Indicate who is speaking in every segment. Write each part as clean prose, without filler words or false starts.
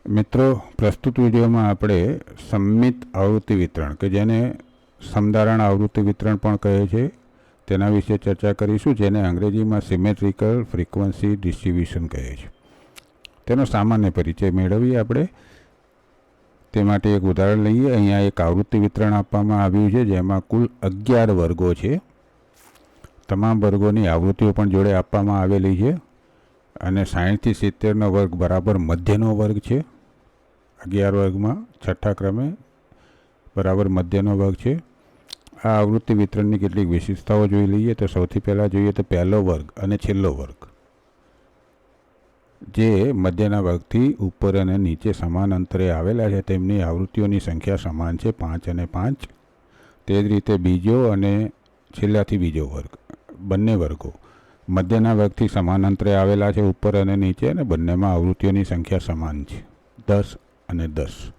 Speaker 1: મિત્રો, પ્રસ્તુત વિડીયોમાં આપણે સમમિત આવૃત્તિ વિતરણ કે જેને સમધારણ આવૃત્તિ વિતરણ પણ કહે છે તેના વિશે ચર્ચા કરીશું, જેને અંગ્રેજીમાં સિમેટ્રિકલ ફ્રીક્વન્સી ડિસ્ટ્રીબ્યુશન કહે છે. તેનો સામાન્ય પરિચય મેળવીએ આપણે. તે માટે એક ઉદાહરણ લઈએ. અહીંયા એક આવૃત્તિ વિતરણ આપવામાં આવ્યું છે જેમાં કુલ 11 વર્ગો છે. તમામ વર્ગોની આવૃત્તિઓ પણ જોડે આપવામાં આવેલી છે અને 60 થી 70નો વર્ગ બરાબર મધ્યનો વર્ગ છે. 11 વર્ગમાં છઠ્ઠા ક્રમે બરાબર મધ્યનો વર્ગ છે. આ આવૃત્તિ વિતરણની કેટલીક વિશેષતાઓ જોઈ લઈએ. તો સૌથી પહેલાં જોઈએ તો પહેલો વર્ગ અને છેલ્લો વર્ગ જે મધ્યના વર્ગથી ઉપર અને નીચે સમાન અંતરે આવેલા છે તેમની આવૃત્તિઓની સંખ્યા સમાન છે, 5 અને 5. તે જ રીતે બીજો અને છેલ્લાથી બીજો વર્ગ બંને વર્ગો મધ્યના વર્ગથી સમાન અંતરે આવેલા છે ઉપર અને નીચે, અને બંનેમાં આવૃત્તિઓની સંખ્યા સમાન છે, 10 અને 10.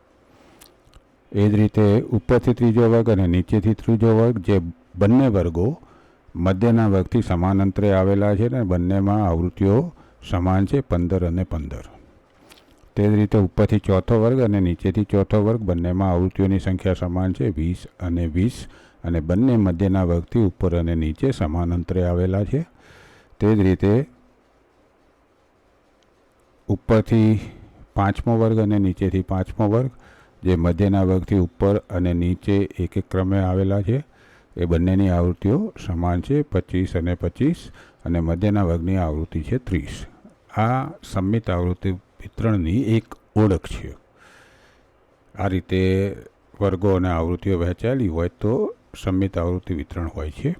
Speaker 1: એ જ રીતે ઉપરથી ત્રીજો વર્ગ અને નીચેથી ત્રીજો વર્ગ જે બંને વર્ગો મધ્યના વર્ગથી સમાન અંતરે આવેલા છે અને બંનેમાં આવૃત્તિઓ સમાન છે, 15 અને 15. તે જ રીતે ઉપરથી ચોથો વર્ગ અને નીચેથી ચોથો વર્ગ બંનેમાં આવૃત્તિઓની સંખ્યા સમાન છે, 20 અને 20, અને બંને મધ્યના વર્ગથી ઉપર અને નીચે સમાન અંતરે આવેલા છે. તે જ રીતે ઉપરથી પાંચમો વર્ગ અને નીચેથી પાંચમો વર્ગ જે મધ્યના વર્ગથી ઉપર અને નીચે એક એક ક્રમે આવેલા છે, એ બંનેની આવૃત્તિઓ સમાન છે, 25 અને 25, અને મધ્યના વર્ગની આવૃત્તિ છે 30. આ સમમિત આવૃત્તિ વિતરણની એક ઓળખ છે. આ રીતે વર્ગો અને આવૃત્તિઓ વહેંચાયેલી હોય તો સમમિત આવૃત્તિ વિતરણ હોય છે.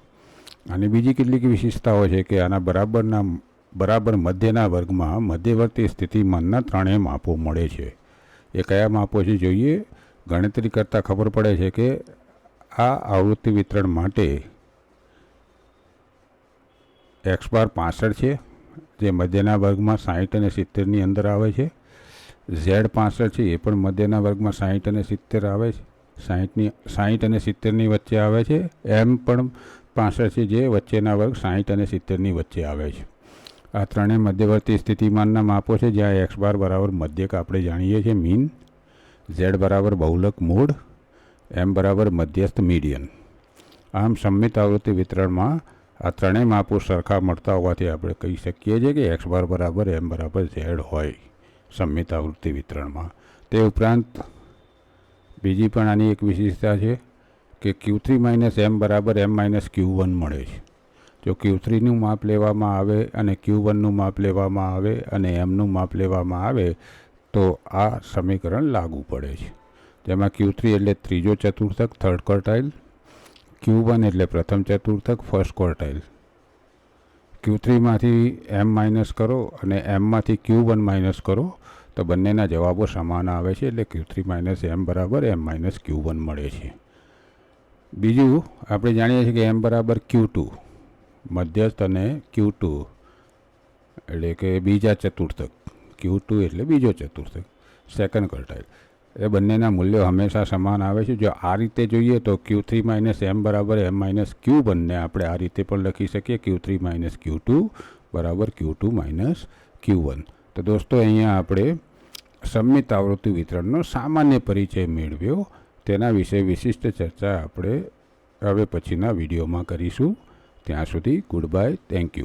Speaker 1: અને બીજી કેટલીક વિશેષતાઓ છે કે આના બરાબર મધ્યના વર્ગમાં મધ્યવર્તી સ્થિતિમાનના ત્રણેય માપો મળે છે. એ કયા માપો છે જોઈએ. ગણતરી કરતાં ખબર પડે છે કે આ આવૃત્તિ વિતરણ માટે x બાર 65 છે જે મધ્યના વર્ગમાં 60 અને 70ની અંદર આવે છે. z 65 છે એ પણ મધ્યના વર્ગમાં 60 અને 70 આવે છે, 60 અને 70ની વચ્ચે આવે છે. m પણ 65 છે જે વચ્ચેના વર્ગ 60 અને 70ની વચ્ચે આવે છે. આ ત્રણેય મધ્યવર્તી સ્થિતિમાનના માપો છે જ્યાં x બાર બરાબર મધ્યક આપણે જાણીએ છીએ મીન, z બરાબર બહુલક મૂળ, m બરાબર મધ્યસ્થ મીડિયન. આમ સમમિત આવૃત્તિ વિતરણમાં આ ત્રણેય માપો સરખા મળતા હોવાથી આપણે કહી શકીએ છીએ કે x બાર બરાબર m બરાબર z હોય સમમિત આવૃત્તિ વિતરણમાં. તે ઉપરાંત બીજી પણ આની એક વિશેષતા છે કે Q3 માઇનસ m બરાબર m માઇનસ Q1 મળે છે. જો Q3નું માપ લેવામાં આવે અને Q1નું માપ લેવામાં આવે અને mનું માપ લેવામાં આવે તો આ સમીકરણ લાગુ પડે છે. જેમાં Q3 એટલે ત્રીજો ચતુર્થક થર્ડ ક્વોર્ટાઇલ, Q1 એટલે પ્રથમ ચતુર્થક ફર્સ્ટ ક્વોર્ટાઇલ. Q3માંથી m માઇનસ કરો અને mમાંથી Q1 માઇનસ કરો તો બંનેના જવાબો સમાન આવે છે, એટલે Q3 માઇનસ m બરાબર m માઇનસ Q1 મળે છે. બીજું આપણે જાણીએ છીએ કે m બરાબર Q2 મધ્યસ્થ અને Q2 એટલે કે બીજા ચતુર્થક, Q2 એટલે બીજો ચતુર્થક સેકન્ડ ક્વોર્ટાઇલ. એ બંનેના મૂલ્યો હંમેશા સમાન આવે છે. જો આ રીતે જોઈએ તો Q3 માઇનસ m બરાબર m માઇનસ Q1 ને આપણે આ રીતે પણ લખી શકીએ, Q3 માઇનસ Q2 બરાબર Q2 માઇનસ Q1. તો દોસ્તો, અહીંયા આપણે સમમિત આવૃત્તિ વિતરણનો સામાન્ય પરિચય મેળવ્યો. તેના વિશે વિશિષ્ટ ચર્ચા આપણે હવે પછીના વિડીયોમાં કરીશું. ત્યાં સુધી ગુડ બાય, થેન્ક યુ.